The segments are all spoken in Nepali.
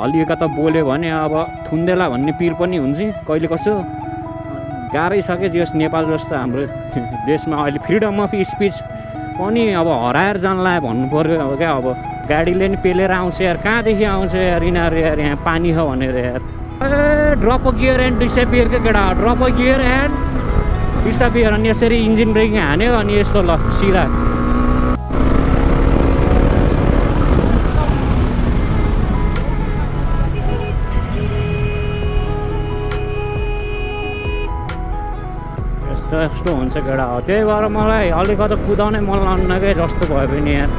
हल्लिएका त बोल्यो भने अब थुन्देला भन्ने पिर पनि हुन्छ कहिले कसो गाह्रै छ के जस नेपाल जस्तो हाम्रो देशमा अहिले फ्रिडम अफ स्पिच पनि अब हराएर जानला भन्नु पर्यो अब क्या अब गाडीले नि पेलेर आउँछ यार कहाँदेखि आउँछ यार यिनीहरू यार यहाँ पानी हो भनेर यार a drop a gear and disappear के केटा drop a gear and disappear अनि यसरी इन्जिन ब्रेकिङ हान्यो अनि यस्तो ल सिधा यस्तो हुन्छ केटा हो त्यही भएर मलाई अलिकति कुदाउनै मन लाग्नकै जस्तो भयो पनि यार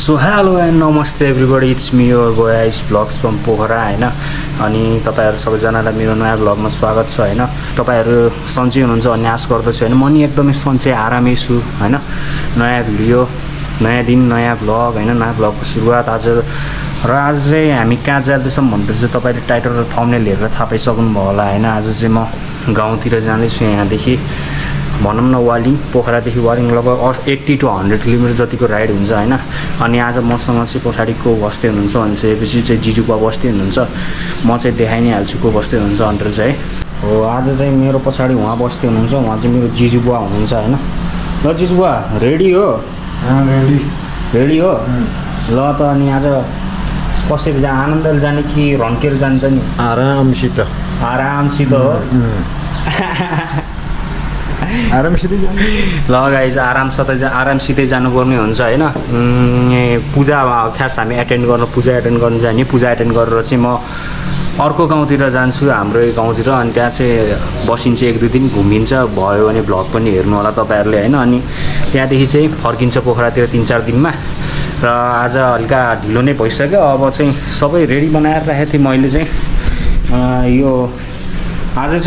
सो हेलो एन्ड नमस्ते everybody it's me your boys blogs from Pokhara हैन अनि तपाईहरु सबैजनालाई मेरो नयाँ ब्लगमा स्वागत छ हैन तपाईहरु सन्चै हुनुहुन्छ भन्ने आशा गर्दछु हैन म नि एकदमै सन्चै आरामै छु हैन नयाँ भिडियो नयाँ दिन नयाँ ब्लग हैन नयाँ ब्लगको सुरुवात आज र आज चाहिँ हामी कहाँ जाँदैछौँ भनेर चाहिँ तपाईले टाइटल र थम्बनेल हेरेर थाहा पाइसक्नु भयो होला हैन आज चाहिँ म गाउँतिर जाँदैछु यहाँदेखि भनौँ न वालिङ पोखरादेखि वालिङ लगभग 80 to 100 किलोमिटर जतिको राइड हुन्छ हैन अनि आज मसँग चाहिँ पछाडिको बस्दै हुनुहुन्छ भनिसकेपछि चाहिँ जिजुबा बस्दै हुनुहुन्छ म चाहिँ देखाइ नै हाल्छु को बस्दै हुनुहुन्छ भनेर चाहिँ हो आज चाहिँ मेरो पछाडि उहाँ बस्दै हुनुहुन्छ उहाँ चाहिँ मेरो जिजुबा हुनुहुन्छ हैन ल जिजुबा रेडी हो रेडी हो ल त अनि आज कसरी आनन्दले जाने कि रन्केर जाने त नि आरामसित हो आरामसितै ल गाइज आरामसितै जानुपर्ने हुन्छ हैन पूजा खास हामी पूजा एटेन्ड गर्न जाने पूजा एटेन्ड गरेर चाहिँ म अर्को गाउँतिर जान्छु हाम्रो गाउँतिर अनि त्यहाँ चाहिँ बसिन्छ 1-2 दिन घुमिन्छ भयो भने भ्लग पनि हेर्नु होला तपाईहरुले हैन अनि त्यहाँदेखि चाहिँ फर्किन्छ पोखरातिर 3-4 दिनमा र आज हल्का ढिलो नै भइसक्यो अब चाहिँ सबै रेडी बनाएर राखेको थिएँ मैले चाहिँ यो आज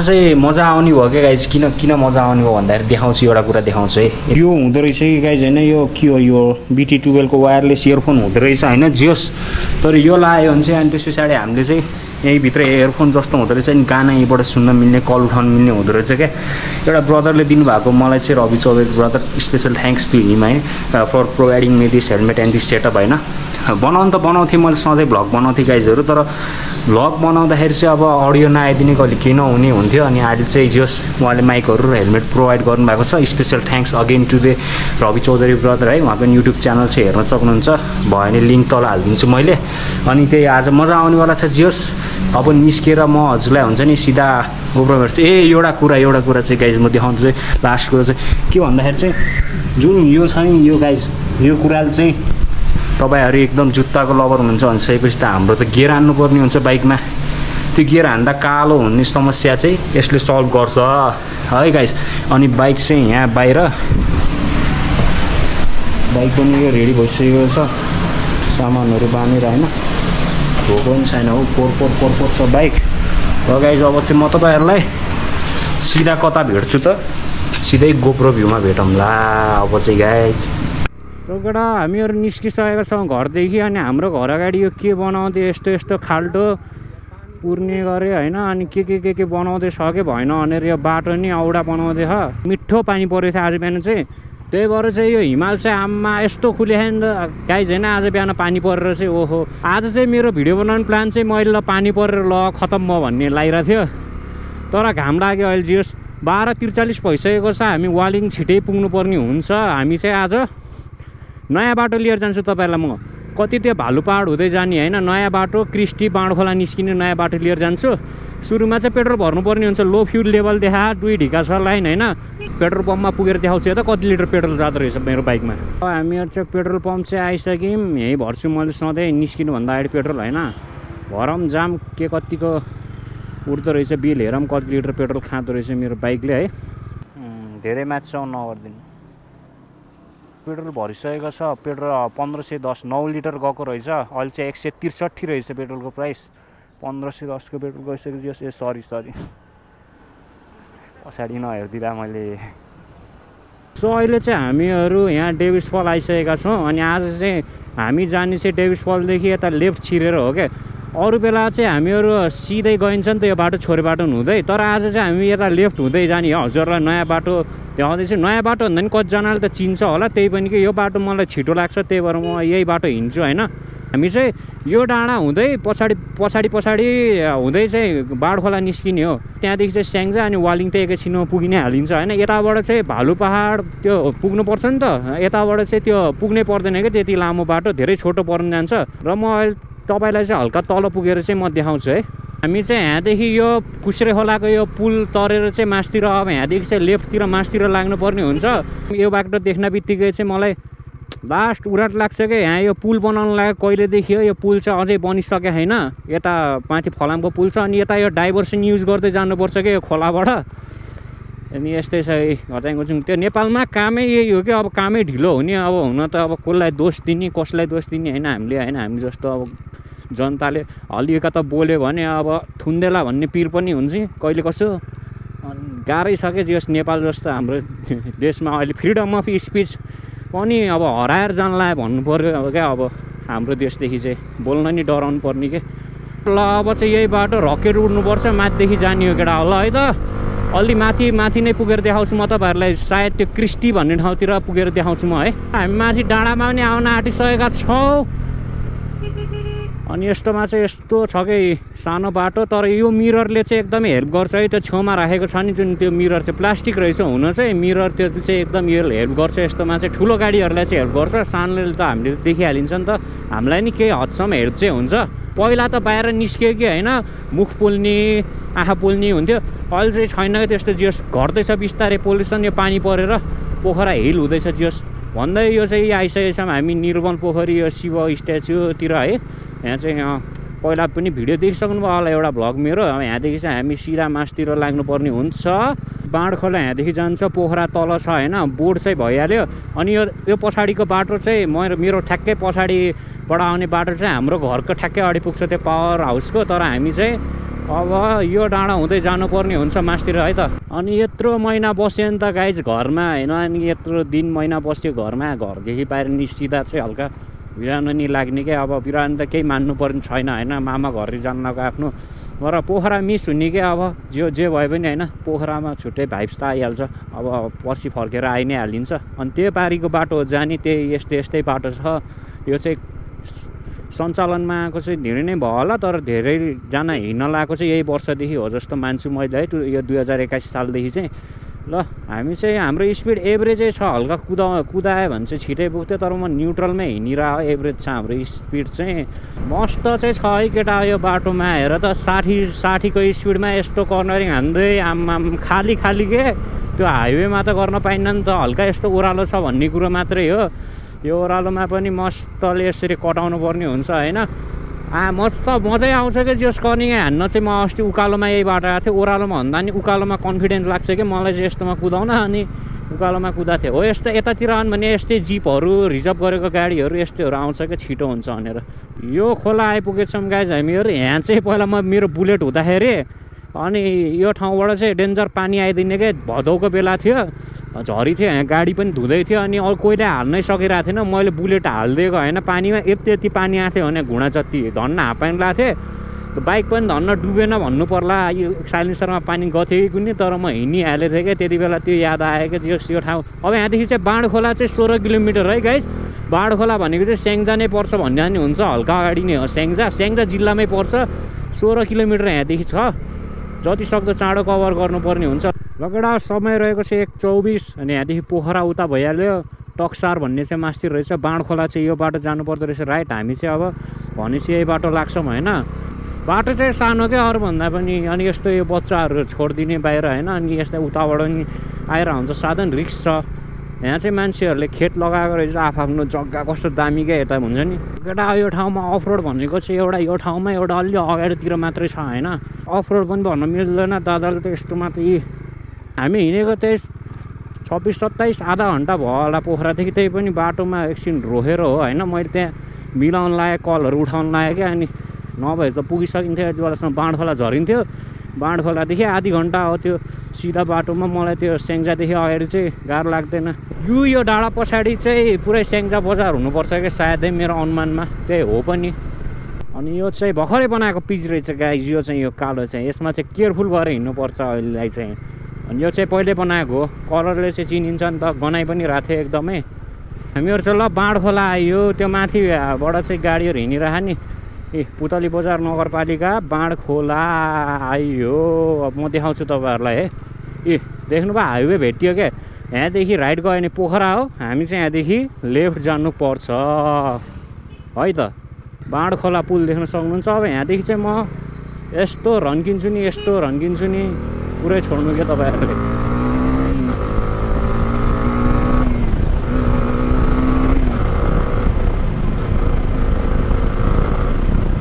चाहिँ मजा आउने भयो के गाइज किन मजा आउने भयो भन्दाखेरि देखाउँछु एउटा कुरा देखाउँछु है यो हुँदो रहेछ कि गाइज हैन यो के हो यो BT12 को वायरलेस इयरफोन हुँदो रहेछ हैन जियोस तर यो लायो भने चाहिँ अनि त्यस पछाडि हामीले चाहिँ यही भित्र इयरफोन जस्तो हुँदो रहेछ नि गाना यहीँबाट सुन्न मिल्ने कल उठाउन मिल्ने हुँदो रहेछ क्या एउटा ब्रदरले दिनुभएको मलाई चाहिँ Ravi Chaudhary brother special thanks to him है for providing me this helmet and this setup हैन बनाउन त बनाउँथेँ मैले सधैँ भ्लग बनाउँथेँ गाइजहरू तर भ्लग बनाउँदाखेरि चाहिँ अब अडियो नआइदिने कहिले केही नहुने हुन्थ्यो अनि अहिले चाहिँ जस उहाँले माइकहरू र हेलमेट प्रोभाइड गर्नुभएको छ special thanks again to the Ravi Chaudhary brother है उहाँको युट्युब च्यानल चाहिँ हेर्न सक्नुहुन्छ भयो भने लिङ्क तल हालिदिन्छु मैले अनि त्यही आज मजा आउनेवाला छ जियोस् अब निस्केर म हजुरलाई हुन्छ नि सिधा गोप्रो हेर्छु एउटा कुरा चाहिँ गाइज म देखाउँछु चाहिँ लास्ट कुरा चाहिँ के भन्दाखेरि चाहिँ जुन यो छ नि यो गाइज यो कुराले चाहिँ तपाईहरु एकदम जुत्ताको लभर हुनुहुन्छ भनिसकेपछि त हाम्रो त गियर हान्नुपर्ने हुन्छ बाइकमा त्यो गियर हान्दा कालो हुने समस्या चाहिँ यसले सल्भ गर्छ है गाइज अनि बाइक चाहिँ यहाँ बाहिर बाइक पनि यो रेडी भइसकेको छ सामानहरू बाँधेर हैन धोको पनि छैन हो कोर छ बाइक र गाइज अब चाहिँ म तपाईहरुलाई सिधा कता भेट्छु त सिधै गोप्रो भ्यूमा भेटौँला अब चाहिँ गाइज केटा हामीहरू निस्किसकेका छौँ घरदेखि अनि हाम्रो घर अगाडि यो के बनाउँदै यस्तो खाल्टो पुर्ने गरे हैन अनि के बनाउँदै सके भएन भनेर यो बाटो नि औडा बनाउँदै छ मिठो पानी परेको थियो आज बिहान चाहिँ त्यही भएर चाहिँ यो हिमाल चाहिँ आम्मा यस्तो खुलेन गाइज हैन आज बिहान पानी परेर चाहिँ ओहो आज चाहिँ मेरो भिडियो बनाउने प्लान चाहिँ मैले ल पानी परेर ल खतम म भन्ने लागिरहेको थियो तर घाम लाग्यो अहिले जियोस् 12:43 भइसकेको छ हामी वालिङ छिटै पुग्नुपर्ने हुन्छ हामी चाहिँ आज नयाँ बाटो लिएर जान्छु तपाईहरुलाई म कति त्यो भालुपाहाड हुँदै जाने हैन नयाँ बाटो क्रिस्टी बाँडखोला निस्किने नयाँ बाटो लिएर जान्छु सुरुमा चाहिँ पेट्रोल भर्नुपर्ने हुन्छ लो फ्युल लेभल देखा 2 ढिका छ लाइन हैन पेट्रोल पम्पमा पुगेर देखाउँछु त कति लिटर पेट्रोल जाँदो रहेछ मेरो बाइकमा हामीहरु चाहिँ पेट्रोल पम्प चाहिँ आइसक्यौँ यही भर्छु मैले सधैँ निस्किनु भन्दा अगाडि पेट्रोल हैन भरम जाम के कतिको उठ्दो रहेछ बिल हेरौँ कति लिटर पेट्रोल खाँदो रहेछ मेरो बाइकले है। धेरै माथि नगरिदिनु। पेट्रोल भरिसकेको छ। पेट्रोल 1510 9 लिटर गएको रहेछ। अहिले चाहिँ 163 रहेछ पेट्रोलको प्राइस। 1510 को पेट्रोल गइसकेपछि ए सरी पछाडि नहेरिदिँदा मैले। सो अहिले चाहिँ हामीहरू यहाँ डेभिस फल आइसकेका छौँ अनि आज चाहिँ हामी जाने चाहिँ डेभिस फलदेखि यता लेफ्ट छिरेर हो क्या। अरू बेला चाहिँ हामीहरू सिधै गइन्छ नि त यो बाटो छोरे बाटो हुँदै, तर आज चाहिँ हामी यता लेफ्ट हुँदै जाने हजुरलाई नयाँ बाटो देखाउँदैछु। नयाँ बाटो भन्दा पनि कतिजनाले त चिन्छ होला, त्यही पनि कि यो बाटो मलाई छिटो लाग्छ त्यही भएर म यही बाटो हिँड्छु होइन। हामी चाहिँ यो डाँडा हुँदै पछाडि हुँदै चाहिँ बाढखोला निस्किने हो। त्यहाँदेखि चाहिँ स्याङ्जा अनि वालिङ त एकैछिनमा पुगि नै हालिन्छ होइन। यताबाट चाहिँ भालु पहाड त्यो पुग्नुपर्छ नि त, यताबाट चाहिँ त्यो पुग्नै पर्दैन क्या, त्यति लामो बाटो धेरै छोटो पर्न जान्छ। र म अहिले तपाईँलाई चाहिँ हल्का तल पुगेर चाहिँ म देखाउँछु है। हामी चाहिँ यहाँदेखि यो कुस्रे खोलाको यो पुल तरेर चाहिँ मासतिर अब यहाँदेखि चाहिँ लेफ्टतिर मासतिर लाग्नुपर्ने हुन्छ। यो बाटो देख्न बित्तिकै चाहिँ मलाई लास्ट उराट लाग्छ क्या। यहाँ यो पुल बनाउनु लाग्यो कहिलेदेखि हो, यो पुल चाहिँ अझै बनिसके छैन। यता माथि फलामको पुल छ अनि यता यो डाइभर्सन युज गर्दै जानुपर्छ क्या यो खोलाबाट। अनि यस्तै छ घचाङको जुन त्यो नेपालमा कामै यही हो कि अब कामै ढिलो हुने। अब हुन त अब कसलाई दोष दिने कसलाई दोष दिने होइन हामीले होइन। हामी जस्तो अब जनताले हलिएका त बोल्यो भने अब थुन्देला भन्ने पिर पनि हुन्छ कहिले कसो। अनि गाह्रै छ क्या जस नेपाल जस्तो हाम्रो देशमा अहिले फ्रिडम अफ स्पिच पनि अब हराएर जान लाग्यो भन्नु पऱ्यो अब क्या। अब हाम्रो देशदेखि चाहिँ बोल्न नि डराउनु पर्ने के। ल अब चाहिँ यही बाटो रकेट उड्नुपर्छ माथिदेखि जाने हो केटा होला है त। अलि माथि नै पुगेर देखाउँछु म तपाईँहरूलाई। सायद त्यो क्रिस्टी भन्ने ठाउँतिर पुगेर देखाउँछु म है। हामी माथि डाँडामा पनि आउन आँटिसकेका छौँ। अनि यस्तोमा चाहिँ यस्तो छ कि सानो बाटो, तर यो मिररले चाहिँ एकदमै हेल्प गर्छ है। त्यो छेउमा राखेको छ नि जुन त्यो मिरर त्यो प्लास्टिक रहेछ हुन चाहिँ मिरर त्यो चाहिँ एकदम यो हेल्प गर्छ। यस्तोमा चाहिँ ठुलो गाडीहरूलाई चाहिँ हेल्प गर्छ, सानोले त हामीले देखिहालिन्छ नि त। हामीलाई नि केही हदसम्म हेल्प चाहिँ हुन्छ। पहिला त बाहिर निस्क्यो कि होइन मुख पोल्ने आँखा पोल्ने हुन्थ्यो, अहिले चाहिँ छैन कि त्यस्तो। जियोस् घट्दैछ बिस्तारै पोल्युसन, यो पानी परेर पोखरा हिल हुँदैछ जियोस् भन्दै। यो चाहिँ आइसकेको छौँ हामी निर्मल पोखरी यो शिव स्ट्याचुतिर है। यहाँ चाहिँ पहिला पनि भिडियो देखिसक्नु भयो होला एउटा भ्लग मेरो। यहाँदेखि चाहिँ हामी सिधा मासतिर लाग्नुपर्ने हुन्छ। बाँडखोला यहाँदेखि जान्छ, पोखरा तल छ होइन। बोर्ड चाहिँ भइहाल्यो। अनि यो पछाडिको बाटो चाहिँ मेरो ठ्याक्कै पछाडिबाट आउने बाटो चाहिँ हाम्रो घरको ठ्याक्कै अगाडि पुग्छ त्यो पावर हाउसको। तर हामी चाहिँ अब यो डाँडा हुँदै जानुपर्ने हुन्छ मासतिर है त। अनि यत्रो महिना बस्यो नि त गाइज घरमा होइन। अनि यत्रो दिन महिना बस्यो घरमा, घरदेखि बाहिर निस्किँदा चाहिँ हल्का बिरानो नि लाग्ने क्या। अब बिरानो त केही मान्नुपर्ने छैन होइन, मामा घर जानु लगाएको आफ्नो। तर पोखरा मिस हुने क्या। अब जे भए पनि होइन पोखरामा छुट्टै भाइब्स त आइहाल्छ। अब पछि फर्केर आइ नै हालिन्छ। अनि त्यो पारिको बाटो जाने त्यही यस्तै बाटो छ। यो चाहिँ सञ्चालनमा आएको चाहिँ धेरै नै भयो होला, तर धेरैजना हिँड्न लगाएको चाहिँ यही वर्षदेखि हो जस्तो मान्छु मैले है। यो 2021 सालदेखि चाहिँ। ल हामी चाहिँ हाम्रो स्पिड एभरेजै छ, हल्का कुदायो भने चाहिँ छिटै पुग्थ्यो। तर म न्युट्रलमै हिँडिरहेको एभरेज छ हाम्रो स्पिड चाहिँ। मस्त चाहिँ छ है केटा यो बाटोमा। हेर त 60को स्पिडमा यस्तो कर्नरिङ हान्दै आम खाली के त्यो हाइवेमा त गर्न पाइन्न नि त। हल्का यस्तो ओह्रालो छ भन्ने कुरो मात्रै हो। यो ओह्रालोमा पनि मस्तले यसरी कटाउनु पर्ने हुन्छ होइन। मजै आउँछ कि जस कर्निङ हान्न चाहिँ। म अस्ति उकालोमा यही बाटो आएको थिएँ, ओह्रालोमा भन्दा नि उकालोमा कन्फिडेन्स लाग्छ कि मलाई चाहिँ यस्तोमा कुदाउन। अनि उकालोमा कुदाएको थियो हो। यस्तो यतातिर आउनु भने यस्तै जिपहरू रिजर्भ गरेको गाडीहरू यस्तोहरू आउँछ कि छिटो हुन्छ भनेर। यो खोला आइपुगेछौँ गाइज हामीहरू। यहाँ चाहिँ पहिला मेरो बुलेट हुँदाखेरि अनि यो ठाउँबाट चाहिँ डेन्जर पानी आइदिने क्या। भदौको बेला थियो, झरी थियो, यहाँ गाडी पनि धुँदै थियो। अनि कोहीले हाल्नै सकिरहेको थिएन। मैले बुलेट हालिदिएको होइन पानीमा, यति पानी आएको थियो भने घुँडा जति धन्न हापाइन लगाएको थिएँ। बाइक पनि धन्न डुबेन भन्नु पर्ला। यो साइलेन्सरमा पानी गथ्यो कि कुनै, तर म हिँडिहालेको थिएँ क्या त्यति बेला। त्यो याद आयो क्या यो ठाउँ। अब यहाँदेखि चाहिँ बाँडखोला चाहिँ 16 किलोमिटर है गाइज। बाँडखोला भनेको चाहिँ स्याङ्जा नै पर्छ भन्ने नि हुन्छ, हल्का अगाडि नै हो स्याङ्जा जिल्लामै पर्छ। 16 किलोमिटर यहाँदेखि छ। जति सक्दो चाँडो कभर गर्नुपर्ने हुन्छ। लगडा समय रहेको छ 1:24। अनि यहाँदेखि पोखरा उता भइहाल्यो। टक्सार भन्ने चाहिँ मास्तिर रहेछ। बाँडखोला चाहिँ यो बाटो जानुपर्दो रहेछ राइट। हामी चाहिँ अब भनेपछि यही बाटो लाग्छौँ होइन। बाटो चाहिँ सानो क्या अरूभन्दा पनि। अनि यस्तो यो बच्चाहरू छोडिदिने बाहिर होइन। अनि यस्तो उताबाट नि आएर हुन्छ साधन रिक्स छ। यहाँ चाहिँ मान्छेहरूले खेत लगाएको रहेछ आफ्नो जग्गा कस्तो दामी क्या यता हुन्छ नि केटा यो ठाउँमा अफरोड भनेको चाहिँ एउटा यो ठाउँमा एउटा अलि अगाडितिर मात्रै छ होइन अफरोड पनि भन्न मिल्दैन दादाले त यस्तो मात्रै हामी हिँडेको त्यही 26-27 आधा घन्टा भयो होला पोखरादेखि त्यही पनि बाटोमा एकछिन रोकेर हो होइन मैले त्यहाँ मिलाउन लाएँ कलहरू उठाउन लाएँ क्या अनि नभए त पुगिसकिन्थ्यो यति बेलासम्म बाँडखोला झरिन्थ्यो बाँडखोलादेखि आधी घन्टा हो त्यो सिधा बाटोमा मलाई त्यो स्याङ्जादेखि अगाडि चाहिँ गाह्रो लाग्दैन यो डाँडा पछाडि चाहिँ पुरै स्याङ्जा बजार हुनुपर्छ क्या सायदै मेरो अनुमानमा त्यही हो पनि अनि यो चाहिँ भर्खरै बनाएको पिच रहेछ गाइज यो चाहिँ यो कालो चाहिँ यसमा चाहिँ केयरफुल गरेर हिँड्नुपर्छ अहिलेलाई चाहिँ अनि यो चाहिँ पहिले बनाएको हो कलरले चाहिँ चिनिन्छ नि त गनाइ पनि रहेको थियो एकदमै हामीहरू चाहिँ ल बाँडखोला आइयो त्यो माथिबाट चाहिँ गाडीहरू हिँडिरह नि ए पुतली बजार नगरपालिका बाँडखोला आइयो अब म देखाउँछु तपाईँहरूलाई है ए देख्नुभयो हाइवे भेटियो क्या यहाँदेखि राइट गयो भने पोखरा हो हामी चाहिँ यहाँदेखि लेफ्ट जानुपर्छ है त बाँडखोला पुल देख्न सक्नुहुन्छ अब यहाँदेखि चाहिँ म यस्तो रन्किन्छु नि पुरै छोड्नु क्या तपाईँहरूले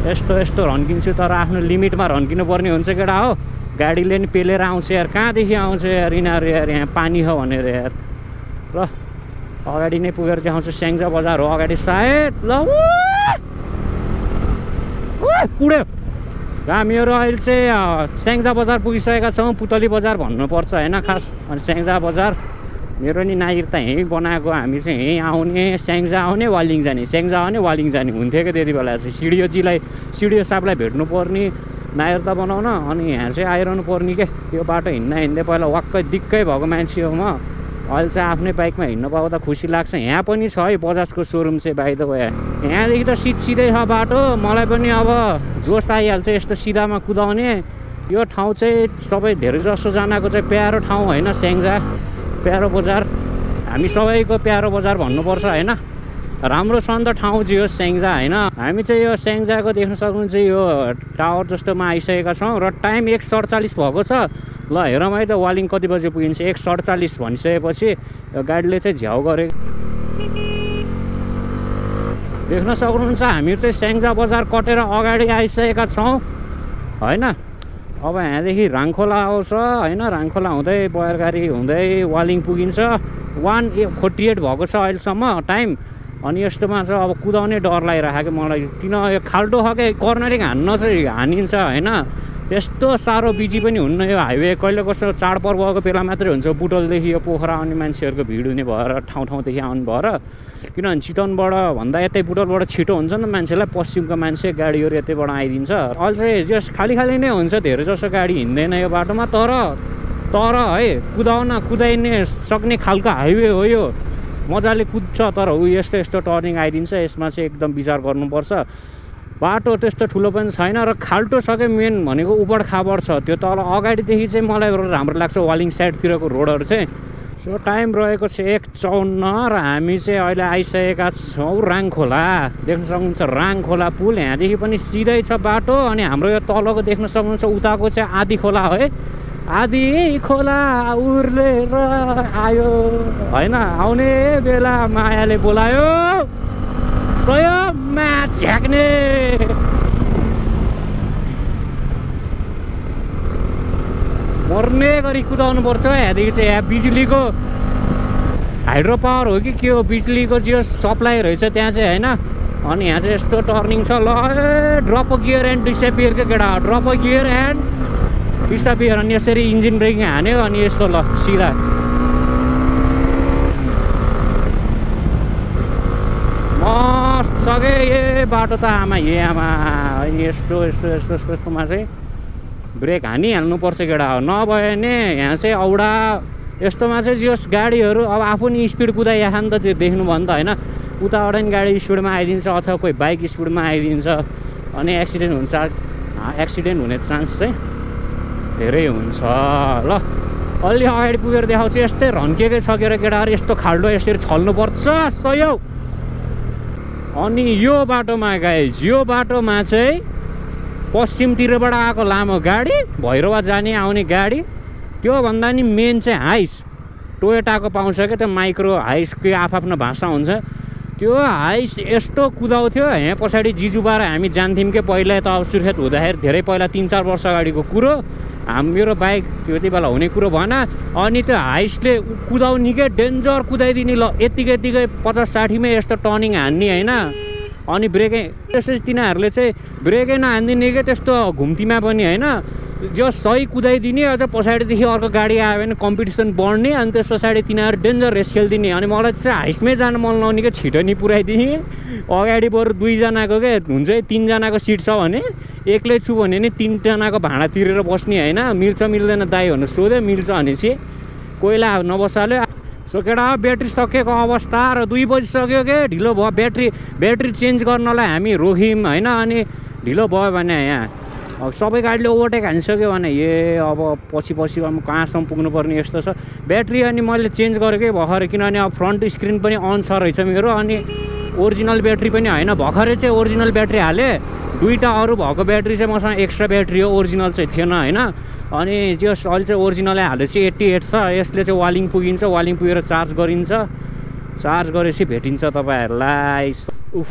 यस्तो रन्किन्छु तर आफ्नो लिमिटमा रन्किनु पर्ने हुन्छ केटा हो गाडीले नि पेलेर आउँछ यार कहाँदेखि आउँछ यार यिनीहरू यार यहाँ पानी हो भनेर यार ल अगाडि नै पुगेर देखाउँछु स्याङ्जा बजार हो अगाडि सायद ल पुड्यो हामीहरू अहिले चाहिँ स्याङ्जा बजार पुगिसकेका छौँ पुतली बजार भन्नुपर्छ होइन खास अनि स्याङ्जा बजार मेरो नि नागरिकता यहीँ बनाएको हामी चाहिँ यहीँ आउने स्याङ्जा आउने वालिङ जाने स्याङ्जा आउने वालिङ जाने हुन्थ्यो क्या त्यति बेला चाहिँ सिडियो साहबलाई भेट्नु पर्ने नागरिकता बनाउन अनि यहाँ चाहिँ आइरहनु पर्ने के त्यो बाटो हिँड्दै पहिला वाक्कै दिक्कै भएको मान्छे हो म अहिले चाहिँ आफ्नै बाइकमा हिँड्न पाउँदा खुसी लाग्छ यहाँ पनि छ है बजाजको सोरुम चाहिँ बाहिर गयो यहाँदेखि त सिधै छ बाटो मलाई पनि अब जोस आइहाल्छ यस्तो सिधामा कुदाउने यो ठाउँ चाहिँ सबै धेरै जसोजनाको चाहिँ प्यारो ठाउँ होइन स्याङ्जा प्यारो बजार हामी सबैको प्यारो बजार भन्नुपर्छ होइन राम्रो छ नि त ठाउँ चाहिँ यो स्याङ्जा होइन हामी चाहिँ यो स्याङ्जाको देख्न सक्नुहुन्छ यो टावर जस्तोमा आइसकेका छौँ र टाइम 1:47 भएको छ ल हेरौँ है त वालिङ कति बजे पुगिन्छ 1:47 भनिसकेपछि गाडीले चाहिँ झ्याउ गरे देख्न सक्नुहुन्छ हामी चाहिँ स्याङ्जा बजार कटेर अगाडि आइसकेका छौँ होइन अब यहाँदेखि राङखोला आउँछ होइन राङखोला हुँदै बयरगारी हुँदै वालिङ पुगिन्छ 1:48 भएको छ अहिलेसम्म टाइम अनि यस्तोमा चाहिँ अब कुदाउने डर लागिरहेको मलाई किन यो खाल्टो खालको कर्नरिङ हान्न चाहिँ हानिन्छ होइन त्यस्तो साह्रो बिजी पनि हुन्न यो हाइवे कहिले कस्तो चाडपर्वको बेला मात्रै हुन्छ बुटलदेखि यो पोखरा आउने मान्छेहरूको भिड हुने भएर ठाउँदेखि आउनु भएर किनभने चितवनबाट भन्दा यतै बुटलबाट छिटो हुन्छ नि त मान्छेलाई पश्चिमको मान्छे गाडीहरू यतैबाट आइदिन्छ अहिले चाहिँ जस खाली नै हुन्छ धेरै जसो गाडी हिँड्दैन यो बाटोमा तर है कुदाइने सक्ने खालको हाइवे हो यो मजाले कुद्छ तर ऊ यस्तो टर्निङ आइदिन्छ यसमा चाहिँ एकदम विचार गर्नुपर्छ बाटो त्यस्तो ठुलो पनि छैन र खाल्टो सके मेन भनेको उबड खाबड छ त्यो तल अगाडिदेखि चाहिँ मलाई राम्रो लाग्छ वालिङ साइडतिरको रोडहरू चाहिँ सो टाइम रहेको छ 1:54 र हामी चाहिँ अहिले आइसकेका छौँ राङखोला देख्न सक्नुहुन्छ राङखोला पुल यहाँदेखि पनि सिधै छ बाटो अनि हाम्रो यो तलको देख्न सक्नुहुन्छ उताको चाहिँ आधी खोला है आधी खोला उर्लेर आयो होइन आउने बेला मायाले बोलायो स्वयंमा झ्याक्ने मर्ने गरी कुदाउनु पर्छ यहाँदेखि चाहिँ यहाँ बिजुलीको हाइड्रो पावर हो कि के हो बिजुलीको जो सप्लाई रहेछ त्यहाँ चाहिँ होइन अनि यहाँ चाहिँ यस्तो टर्निङ छ ल ड्रप गियर एन्ड डिसएपियरको केटा ड्रप गियर एन्ड डिसएपियर अनि यसरी इन्जिन ब्रेकिङ हान्यो अनि यस्तो ल सिधा मस्त छ के ए बाटो त आमा अनि यस्तोमा चाहिँ ब्रेक हानिहाल्नुपर्छ केटा हो नभए भने यहाँ चाहिँ औडा यस्तोमा चाहिँ जस गाडीहरू अब आफू नि स्पिड कुदाइहाल्छ नि त त्यो देख्नुभयो नि त होइन उताबाट नि गाडी स्पिडमा आइदिन्छ अथवा कोही बाइक स्पिडमा आइदिन्छ अनि एक्सिडेन्ट हुने चान्स चाहिँ धेरै हुन्छ ल अलि अगाडि पुगेर देखाउँछु यस्तै रन्किएकै छ केटाहरू यस्तो खाल्डो यसरी छल्नुपर्छ सयौ अनि यो बाटोमा यो बाटोमा चाहिँ पश्चिमतिरबाट आएको लामो गाडी भैरवा जाने आउने गाडी त्योभन्दा नि मेन चाहिँ हाइस टोयोटाको पाउँछ क्या त्यो माइक्रो हाइसको आफ्नो भाषा हुन्छ त्यो हाइस यस्तो कुदाउँथ्यो यहाँ पछाडि जिजुबार हामी जान्थ्यौँ कि पहिला त अब सुर्खेत हुँदाखेरि धेरै पहिला 3-4 वर्ष अगाडिको कुरो मेरो बाइक त्यति बेला हुने कुरो भएन अनि त्यो हाइसले कुदाउने के डेन्जर कुदाइदिने ल यतिकै 50-60मै यस्तो टर्निङ हान्ने होइन अनि ब्रेकै त्यसपछि तिनीहरूले चाहिँ ब्रेकै नहान्दिने क्या त्यस्तो घुम्तीमा पनि होइन जो सही कुदाइदिने अझ पछाडिदेखि अर्को गाडी आयो भने कम्पिटिसन बढ्ने अनि त्यस पछाडि तिनीहरू डेन्जर रेस खेलिदिने अनि मलाई चाहिँ हाइसमै जान मन लाउने क्या छिटो नि पुऱ्याइदिने अगाडि बरु 2जनाको के हुन्छ 3जनाको सिट छ भने एक्लै छु भने नि 3जनाको भाडा तिरेर बस्ने होइन मिल्छ मिल्दैन दाइ भन्नु सोध्यो मिल्छ भनेपछि कोइला नबसाल्यो सो केटा ब्याट्री सकिएको अवस्था र 2 बजिसक्यो के ढिलो भयो ब्याट्री चेन्ज गर्नलाई हामी रोक्यौँ होइन अनि ढिलो भयो भने यहाँ अब सबै गाडीले ओभरटेक हानिसक्यो भने अब पछि अब कहाँसम्म पुग्नुपर्ने यस्तो छ ब्याट्री अनि मैले चेन्ज गरेकै भर्खर किनभने अब फ्रन्ट स्क्रिन पनि अन छ रहेछ मेरो अनि ओरिजिनल ब्याट्री पनि होइन भर्खरै चाहिँ ओरिजिनल ब्याट्री हालेँ 2टा अरू भएको ब्याट्री चाहिँ मसँग एक्स्ट्रा ब्याट्री हो ओरिजिनल चाहिँ थिएन होइन अनि त्यो अहिले चाहिँ ओरिजिनलै हालेपछि 88 छ यसले चाहिँ वालिङ पुगिन्छ वालिङ पुगेर चार्ज गरिन्छ चार्ज गरेपछि भेटिन्छ तपाईँहरूलाई उफ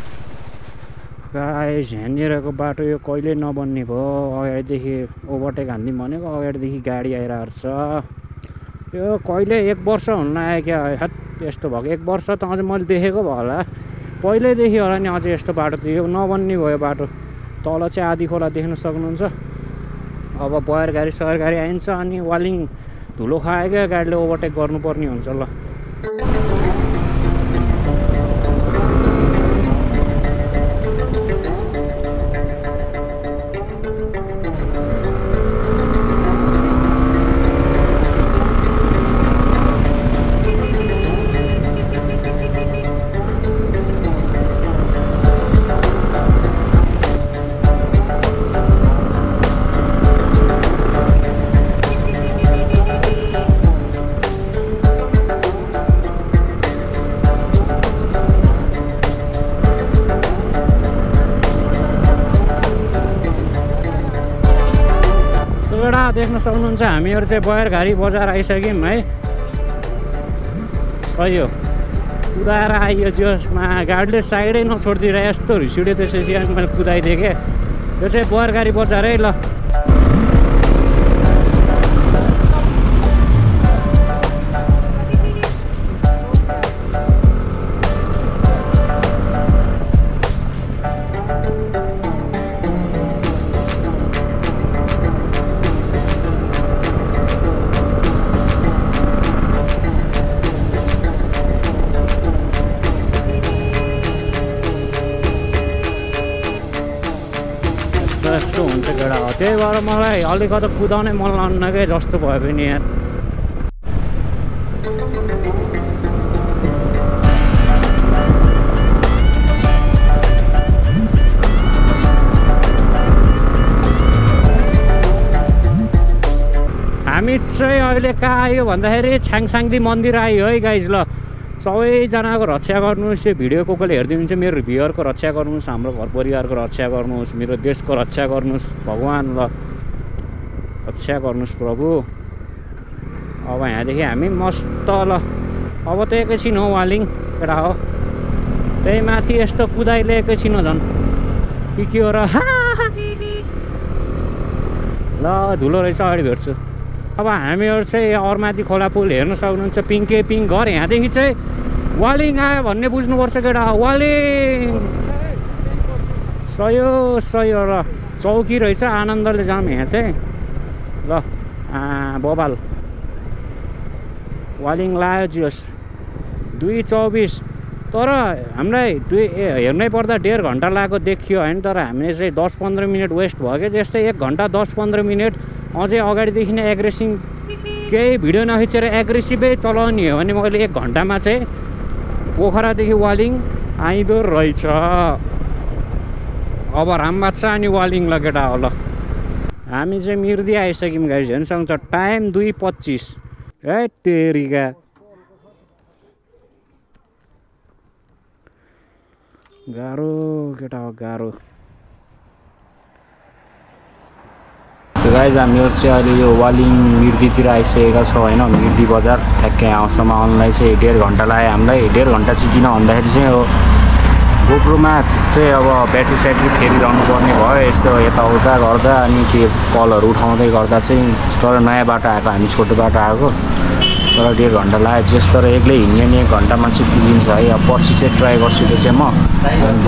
गाइस यहाँनिरको बाटो यो कहिले नबन्ने भयो अगाडिदेखि ओभरटेक हान्दिउँ भनेको अगाडिदेखि गाडी आइरहेको छ यो कहिले 1 वर्ष हुन आयो क्या हत यस्तो भएको 1 वर्ष त अझै मैले देखेको भयो होला पहिल्यैदेखि होला नि अझै यस्तो बाटो त यो नबन्ने भयो बाटो तल चाहिँ आधी खोला देख्न सक्नुहुन्छ अब बयर गाडी सयर गाडी आइन्छ अनि वालिङ धुलो खायो क्या गाडीले ओभरटेक गर्नुपर्ने हुन्छ ल देख्न सक्नुहुन्छ हामीहरू चाहिँ बयरघारी बजार आइसक्यौँ है सही हो कुदाएर आइयो जसमा गाडीले साइडै नछोडिदिएर यस्तो रिस उठ्यो त्यसपछि अनि मैले कुदाइदिएँ क्या यो चाहिँ बयरघारी बजार है ल यस्तो हुन्छ केटा हो त्यही भएर मलाई अलिकति कुदाउनै मन लाग्दैन क्या जस्तो भयो पनि यहाँ हामी चाहिँ अहिले कहाँ आयो भन्दाखेरि छ्याङसाङदी मन्दिर आयो है गाइज ल सबैजनाको रक्षा गर्नुहोस् यो भिडियो कसले हेरिदिनुहुन्छ मेरो भ्युअरको रक्षा गर्नुहोस् हाम्रो घर परिवारको रक्षा गर्नुहोस् मेरो देशको रक्षा गर्नुहोस् भगवान् ल रक्षा गर्नुहोस् प्रभु अब यहाँदेखि हामी मस्त ल अब त एकैछिन हो वालिङ केटा हो त्यही माथि यस्तो कुदाइले एकैछिन हो झन् के हो र ल धुलो रहेछ अगाडि भेट्छु अब हामीहरू चाहिँ अरमाथि खोला पुल हेर्न सक्नुहुन्छ पिङ्के पिङ घर यहाँदेखि चाहिँ वालिङ आयो भन्ने बुझ्नुपर्छ केटा वालिङ सही हो र चौकी रहेछ आनन्दले जाऊँ यहाँ चाहिँ ल बबाल वालिङ लायो जियोस् 2:24 तर हामीलाई हेर्नै पर्दा 1.5 घन्टा लागेको देखियो होइन तर हामीले चाहिँ 10-15 मिनट वेस्ट भयो क्या त्यस्तै 1 घन्टा 10-15 मिनट अझै अगाडिदेखि नै एग्रेसिभ केही भिडियो नखिचेर एग्रेसिभै चलाउने हो भने मैले 1 घन्टामा चाहिँ पोखरादेखि वालिङ आइदो रहेछ अब रामबाच्छा अनि वालिङ लगेटा हो ल हामी चाहिँ मिर्दी आइसक्यौँ गाइस हेर्न सक्नुहुन्छ टाइम 2:25 है तेरिका गाह्रो केटा हो गाह्रो सो गाइज हामीहरू चाहिँ अहिले यो वालिङ मिर्दीतिर आइसकेका छौँ होइन। मिर्दी बजार ठ्याक्कै यहाँसम्म आउनलाई चाहिँ 1.5 घन्टा लाग्यो हामीलाई। 1.5 घन्टा चाहिँ किन भन्दाखेरि चाहिँ यो गोप्रोमा चाहिँ अब ब्याट्री स्याट्री फेरिरहनु पर्ने भयो यस्तो यताउता गर्दा, अनि के कलहरू उठाउँदै गर्दा चाहिँ। तर नयाँ बाटो आएको, हामी छोटो बाटो आएको, तर 1.5 घन्टा लाग्यो जस। तर एक्लै हिँड्यो नि 1 घन्टामा चाहिँ पुगिन्छ है। अब पर्सि चाहिँ ट्राई गर्छु त्यो चाहिँ म।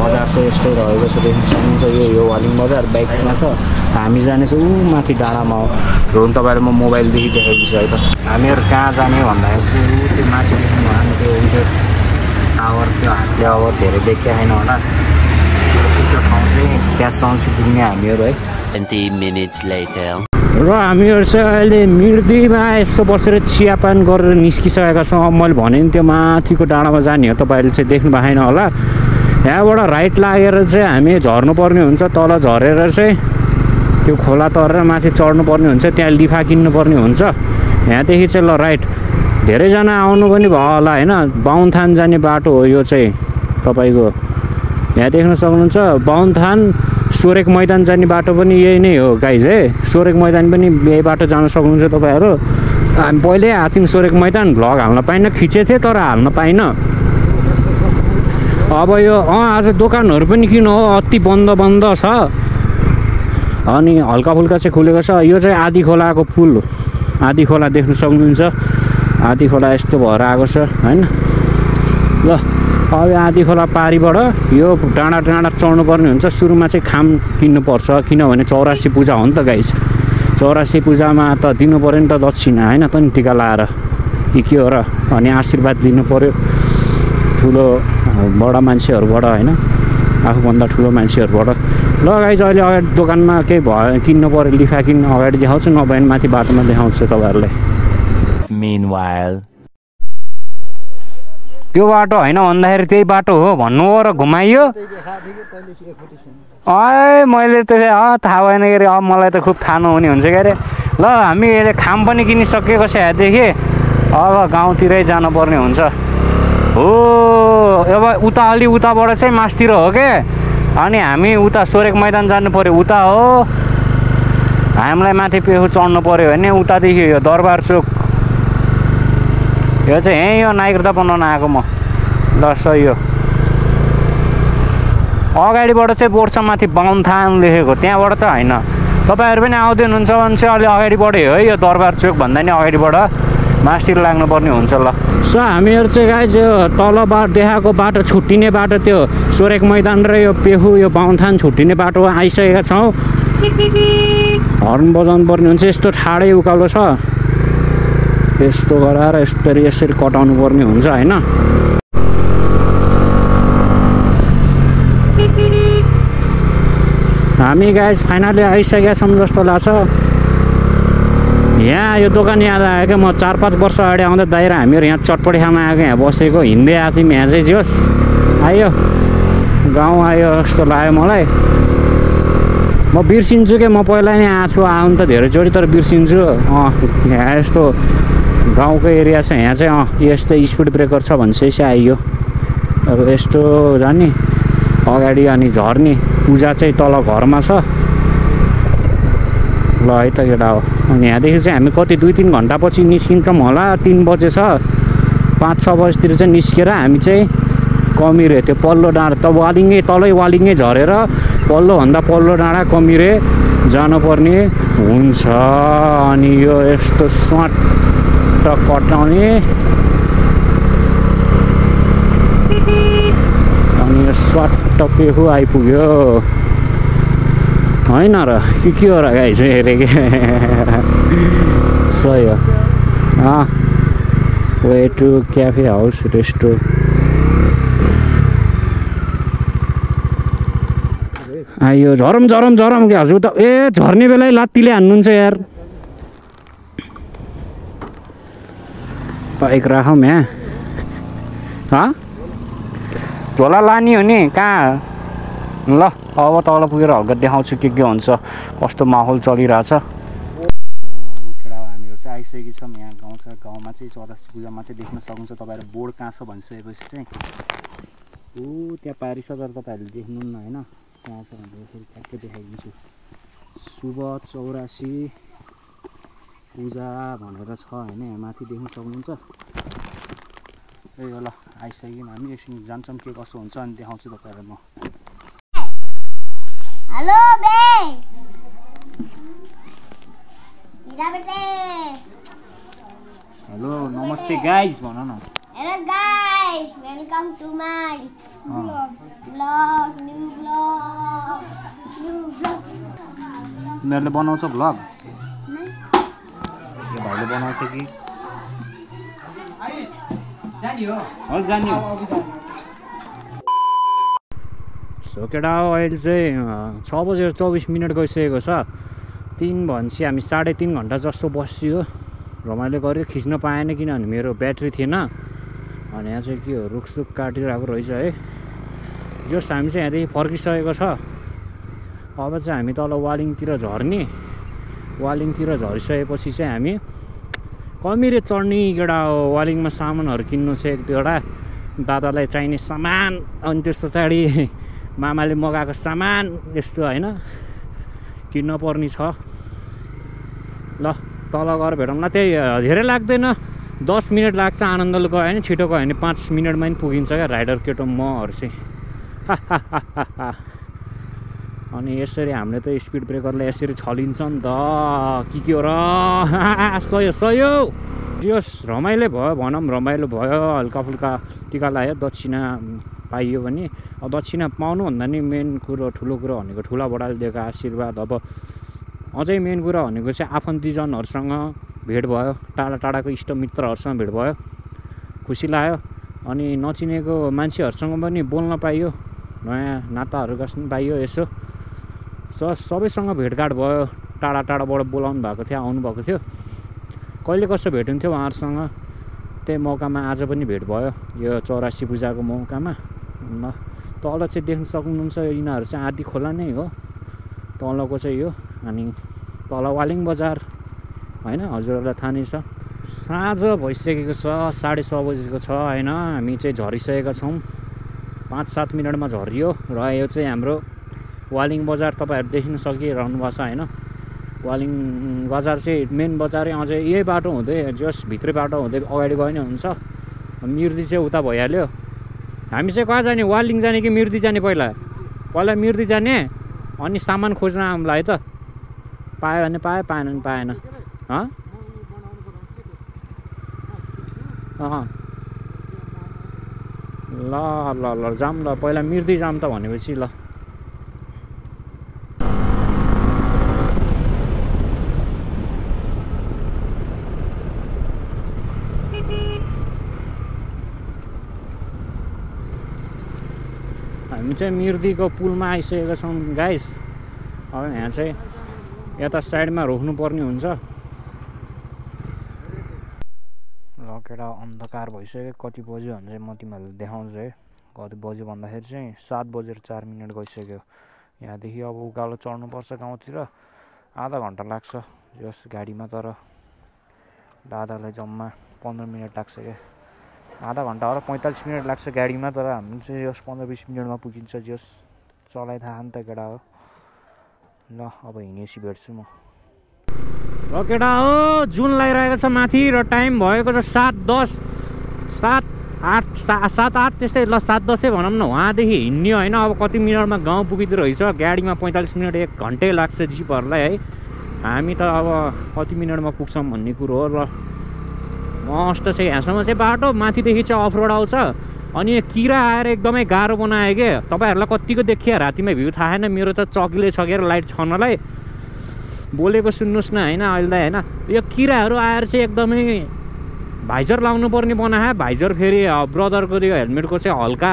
बजार चाहिँ यस्तै रहेको छ, देख्न सक्नुहुन्छ। यो वालिङ बजार ब्याकमा छ। हामी जानेछौँ माथि डाँडामा हो। रोन तपाईँहरू म मोबाइलदेखि देखाइदिन्छु है त। हामीहरू कहाँ जाने भन्दाखेरि चाहिँ त्यो माथि देख्नु भएन त्यो उयो टावर, त्यो हातले अब धेरै देखिया छैन होला। त्यो ठाउँ चाहिँ त्यहाँसम्म चाहिँ पुग्ने हामीहरू है। 20 minutes later. र हामीहरू चाहिँ अहिले मिर्दीमा यसो बसेर चियापान गरेर निस्किसकेका छौँ। अब मैले भने नि त्यो माथिको डाँडामा जाने हो, तपाईँहरूले चाहिँ देख्नु भएन होला। यहाँबाट राइट लागेर चाहिँ हामी झर्नुपर्ने हुन्छ, तल झरेर चाहिँ त्यो खोला तरेर माथि चढ्नुपर्ने हुन्छ, त्यहाँ लिफा किन्नुपर्ने हुन्छ। यहाँदेखि चाहिँ ल राइट। धेरैजना आउनु पनि भयो होला होइन। बाहुनथान जाने बाटो हो यो चाहिँ तपाईँको। यहाँ देख्न सक्नुहुन्छ बाहुनथान सोरेक मैदान जाने बाटो पनि यही नै हो गाइज है। सोरेक मैदान पनि यही बाटो जान सक्नुहुन्छ तपाईँहरू। हामी पहिल्यै आएको थियौँ सोरेक मैदान, भ्लग हाल्न पाइनँ, खिचेको थिएँ तर हाल्न पाइनँ। अब यो आज दोकानहरू पनि किन हो अति बन्द छ, अनि हल्का फुल्का चाहिँ खुलेको छ। यो चाहिँ आदि खोलाको पुल हो। आदि खोला देख्न सक्नुहुन्छ। आदि खोला यस्तो भएर आएको छ होइन। ल अब आदि खोला पारिबाट यो डाँडा चढ्नु पर्ने हुन्छ। सुरुमा चाहिँ खाम किन्नुपर्छ, किनभने 84 पूजा हो नि त गाइस। 84 पूजामा त दिनु पऱ्यो नि त दक्षिणा होइन त नि, टिका लाएर के हो र। अनि आशीर्वाद दिनु पऱ्यो ठुलो बडा मान्छेहरूबाट होइन, आफूभन्दा ठुलो मान्छेहरूबाट। ल गाइस अहिले अगाडि दोकानमा केही भयो किन्नु पऱ्यो, लिफा किन्न अगाडि देखाउँछु, नभए पनि माथि बाटोमा देखाउँछु तपाईँहरूलाई। Meanwhile. त्यो बाटो होइन भन्दाखेरि त्यही बाटो हो भन्नु हो र घुमाइयो। मैले त थाहा भएन के अरे। अब मलाई त खुब थाहा नहुने हुन्छ के अरे। ल हामी अहिले खाम पनि किनिसकेको छ यहाँदेखि। अब गाउँतिरै जानुपर्ने हुन्छ हो। अब अलि उताबाट चाहिँ मासतिर हो के, अनि हामी उता सोरेक मैदान जानु पऱ्यो, उता हो। हामीलाई माथि पेखु चढ्नु पऱ्यो भने उतादेखि यो दरबार चोक, यो चाहिँ यहीँ यो नागरिकता बनाउन आएको म। ल सही हो। अगाडिबाट चाहिँ बोर्ड छ माथि बाहुनथान लेखेको, त्यहाँबाट त होइन। तपाईँहरू पनि आउँदै हुनुहुन्छ भने चाहिँ अलि अगाडिबाटै हो है, यो दरबार चोक भन्दा नि अगाडिबाट मासतिर लाग्नुपर्ने हुन्छ। ल सो हामीहरू चाहिँ गाइज यो तल देखाएको बाटो छुट्टिने बाटो, त्यो सोरेक मैदान र यो पेखु यो बाहुनथान छुट्टिने बाटो आइसकेका छौँ। हर्न बजाउनु पर्ने हुन्छ। यस्तो ठाडै उकालो छ, यस्तो गराएर यसरी कटाउनु पर्ने हुन्छ होइन। हामी गाइस फाइनली आइसकेका छौँ जस्तो लाग्छ। यहाँ यो दोकान याद आयो क्या, म 4-5 वर्ष अगाडि आउँदा दाइरा हामीहरू यहाँ चटपटी खान आएको, यहाँ बसेको, हिँड्दै आएको थियौँ। यहाँ चाहिँ जोस् आयो, गाउँ आयो जस्तो लाग्यो मलाई। म बिर्सिन्छु क्या, म पहिला नै आएको छु, आउनु त धेरैचोटि तर बिर्सिन्छु। यहाँ यस्तो गाउँको एरिया छ, यहाँ चाहिँ यस्तो स्पिड ब्रेकर छ भनेपछि आइयो। अब यस्तो जाने अगाडि अनि झर्ने पूजा चाहिँ तल घरमा छ। ल है त केटा हो। अनि यहाँदेखि चाहिँ हामी कति 2-3 घन्टा पछि निस्किन्छौँ होला। 3 बजे छ, 5-6 बजीतिर चाहिँ निस्केर हामी चाहिँ कमिरे त्यो पल्लो डाँडा त तलै वालिङै झरेर पल्लोभन्दा पल्लो डाँडा कमिरे जानुपर्ने हुन्छ। अनि यो यस्तो स्वाट कटाउने अनि यो स्वाट पेखु आइपुग्यो होइन र के हो र गाइस हेरे के सही हो। Way to cafe house resto. आयो झरम के हजुर त झर्ने बेलै लात्तीले हान्नुहुन्छ यार। बाइक राखौँ यहाँ झोला लाने हो नि कहाँ। ल अब तल पुगेर हल्का देखाउँछु के हुन्छ, कस्तो माहौल चलिरहेछ। केटा हामीहरू चाहिँ आइसकेको छौँ यहाँ गाउँमा चाहिँ 84 पूजामा चाहिँ देख्न सक्नुहुन्छ तपाईँहरू। बोर्ड कहाँ छ भनिसकेपछि चाहिँ त्यहाँ पारिसकेर तपाईँहरूले देख्नु न होइन, कहाँ छ भन्दा यसरी ठ्याक्कै देखाइदिन्छु। शुभ 84 पूजा भनेर छ हैन, यहाँ माथि देख्न सक्नुहुन्छ। ए ल आइसक्यौँ हामी, एकछिन जान्छौँ के कसो हुन्छ अनि देखाउँछु तपाईहरुलाई म। हेलो बे हिरा बेटे। हेलो नमस्ते गाइज भन न। Hello guys, welcome to my blog new blog. तिमीहरूले बनाउँछ भ्लग? यो भाइले बनाउँछ कि? हजुर जाने हो। सो केटा अहिले चाहिँ 6:24 गइसकेको छ। 3 भनेपछि हामी 3.5 घन्टा जस्तो बस्यो, रमाइलो गऱ्यो। खिच्न पाएन किनभने मेरो ब्याट्री थिएन। अनि यहाँ चाहिँ के हो रुखसुख काटिरहेको रहेछ है। जस हामी चाहिँ यहाँदेखि फर्किसकेको छ। अब चाहिँ हामी तल वालिङतिर झर्ने। वालिङतिर झरिसकेपछि चाहिँ हामी कमिरे चढ्ने केटा हो। वालिङमा सामानहरू किन्नु छ, 1-2वटा दादालाई चाहिने सामान, अनि त्यस पछाडि मामाले मगाएको सामान यस्तो होइन किन्न पर्ने छ। ल तल गएर भेटौँ न। त्यही धेरै लाग्दैन, 10 मिनट लाग्छ। आनन्दले गयो भने छिटो गयो भने 5 मिनटमा पनि पुगिन्छ क्या राइडर केटो महरू चाहिँ। अनि यसरी हामीले त स्पिड ब्रेकरले यसरी छलिन्छ नि त। के हो र सयो यस रमाइलो भयो भनौँ, रमाइलो भयो। हल्का फुल्का टिका लगायो, दक्षिणा पाइयो भने। अब दक्षिणा पाउनुभन्दा नि मेन कुरो ठुलो कुरो भनेको ठुला बडाले दिएको आशीर्वाद। अब अझै मेन कुरा भनेको चाहिँ आफन्तीजनहरूसँग भेट भयो, टाढा टाढाको इष्टमित्रहरूसँग भेट भयो, खुसी लाग्यो। अनि नचिनेको मान्छेहरूसँग पनि बोल्न पाइयो, नयाँ नाताहरू गाँच्नु पाइयो यसो। सबैसँग भेटघाट भयो। टाढा टाढाबाट बोलाउनु भएको थियो, आउनु भएको थियो। कहिले कसो भेट हुन्थ्यो उहाँहरूसँग। त्यही मौकामा आज पनि भेट भयो, यो 84 पूजाको मौकामा। ल तल चाहिँ देख्न सक्नुहुन्छ, यिनीहरू चाहिँ आदि खोला नै हो तलको चाहिँ यो। अनि तल वालिङ बजार होइन, हजुरहरूलाई थाहा नै छ। साँझ भइसकेको छ, 6:30 बजेको छ होइन। हामी चाहिँ झरिसकेका छौँ, 5-7 मिनटमा झरियो। र यो चाहिँ हाम्रो वालिङ बजार तपाईँहरू देख्न सकिरहनु भएको छ होइन। वालिङ बजार चाहिँ मेन बजारै अझै यही बाटो हुँदै जस भित्रै बाटो हुँदै अगाडि गयो भने हुन्छ। मिर्दी चाहिँ उता भइहाल्यो। हामी चाहिँ कहाँ जाने, वालिङ जाने कि मिर्दी जाने? पहिला मिर्दी जाने, अनि सामान खोज्न आउँला है त। पायो भने पायो, पाएन भने पाएन। ल ल ल जाऊँ ल, पहिला मिर्दी जाऊँ त भनेपछि। ल हामी चाहिँ मिर्दीको पुलमा आइसकेका छौँ गाइस। अब यहाँ चाहिँ यता साइडमा रोक्नुपर्ने हुन्छ। ल केटा अन्धकार भइसक्यो। कति बज्यो भने चाहिँ म तिमीहरूलाई देखाउँछु है। कति बज्यो भन्दाखेरि चाहिँ 7:04 गइसक्यो। यहाँदेखि अब उकालो चढ्नुपर्छ गाउँतिर, आधा घन्टा लाग्छ यस गाडीमा। तर दादालाई जम्मा 15 मिनट लाग्छ क्या। आधा घन्टा र 45 मिनट लाग्छ गाडीमा, तर हामी चाहिँ यस 15-20 मिनटमा पुगिन्छ। जस चलाइ थाहा नि त केटा हो। ल अब हिँडेपछि भेट्छु म। र केटा हो जुन लागिरहेको छ माथि, र टाइम भएको छ 7:08 त्यस्तै। ल 7:10 भनौँ न। वहाँदेखि हिँड्ने होइन, अब कति मिनटमा गाउँ पुगिँदो रहेछ। गाडीमा 45 मिनट 1 घन्टै लाग्छ जिपहरूलाई है। हामी त अब कति मिनटमा पुग्छौँ भन्ने कुरो हो। र मस्त चाहिँ यहाँसम्म चाहिँ बाटो, माथिदेखि चाहिँ अफ रोड आउँछ। अनि यो किरा आएर एकदमै गाह्रो बनायो के। तपाईँहरूलाई कतिको देखियो रातिमा भ्यू थाहा छैन। मेरो त चकिले छकेर लाइट छनलाई बोलेको सुन्नुहोस् न होइन अहिले होइन। यो किराहरू आएर चाहिँ एकदमै भाइजर लाउनु पर्ने बनायो। भाइजर फेरि ब्रदरको त्यो हेलमेटको चाहिँ हल्का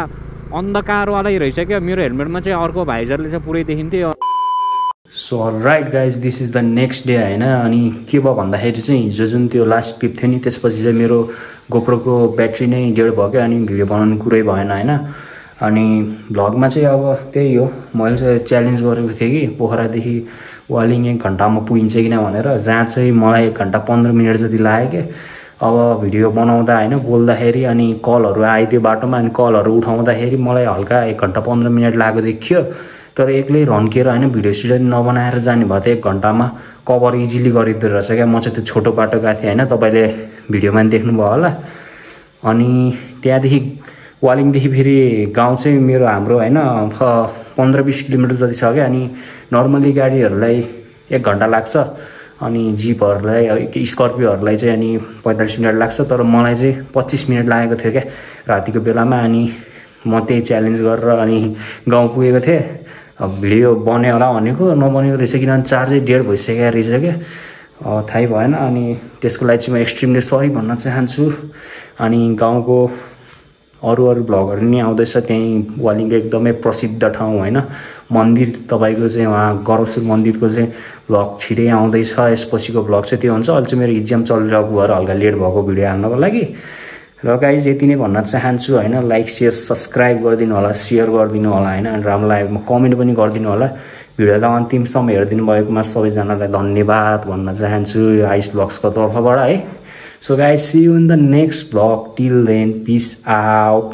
अन्धकारवालै रहेछ क्या। मेरो हेलमेटमा चाहिँ अर्को भाइजरले चाहिँ पुरै देखिन्थ्यो। So right guys, this is the next day होइन। अनि के भयो भन्दाखेरि चाहिँ हिजो जुन त्यो लास्ट ट्रिप थियो नि, त्यसपछि चाहिँ मेरो गोप्रोको ब्याट्री नै डेढ भयो क्या। अनि भिडियो बनाउनु कुरै भएन होइन। अनि भ्लगमा चाहिँ अब त्यही हो, मैले चाहिँ च्यालेन्ज गरेको थिएँ कि पोखरादेखि वालिङ 1 घन्टामा पुगिन्छ किन भनेर, जहाँ चाहिँ मलाई 1 घन्टा 15 मिनट जति लाग्यो कि। अब भिडियो बनाउँदा होइन बोल्दाखेरि अनि कलहरू आइदियो बाटोमा, अनि कलहरू उठाउँदाखेरि मलाई हल्का 1 घन्टा 15 मिनट लागेको देखियो। तर एक्लै रन्केर होइन भिडियो सिडियो नबनाएर जाने भए त 1 घन्टामा कभर इजिली गरिदिँदो रहेछ क्या। म चाहिँ त्यो छोटो बाटो गएको थिएँ होइन, तपाईँले भिडियोमा पनि देख्नुभयो होला। अनि त्यहाँदेखि वालिङदेखि फेरि गाउँ चाहिँ हाम्रो होइन 15-20 किलोमिटर जति छ क्या। अनि नर्मली गाडीहरूलाई 1 घन्टा लाग्छ, अनि जिपहरूलाई स्कर्पियोहरूलाई चाहिँ अनि 45 मिनट लाग्छ। तर मलाई चाहिँ 25 मिनट लागेको थियो क्या रातिको बेलामा। अनि म त्यही च्यालेन्ज गरेर अनि गाउँ पुगेको थिएँ। अब भिडियो बन्यो होला भनेको नबनेको रहेछ, किनभने चार्जै 1.5 भइसकेको रहेछ क्या, थाहै भएन। अनि त्यसको लागि चाहिँ म एक्सट्रिमली सरी भन्न चाहन्छु। अनि गाउँको अरू भ्लगहरू नि आउँदैछ, त्यहीँ वालिङको एकदमै प्रसिद्ध ठाउँ होइन मन्दिर, तपाईँको चाहिँ वहाँ गरौसुर मन्दिरको चाहिँ भ्लग छिटै आउँदैछ। यसपछिको भ्लग चाहिँ त्यो हुन्छ। अहिले चाहिँ मेरो इक्जाम चलिरहेको भएर हल्का लेट भएको भिडियो हाल्नको लागि। र गाइज यति नै भन्न चाहन्छु होइन, लाइक सेयर सब्सक्राइब गरिदिनु होला, सेयर गरिदिनु होला होइन, राम्रो लागेको कमेन्ट पनि गरिदिनु होला। भिडियोलाई अन्तिमसम्म हेरिदिनु भएकोमा सबैजनालाई धन्यवाद भन्न चाहन्छु यो आइस भ्लग्सको तर्फबाट है। So guys, see you in the next vlog. Till then, peace out.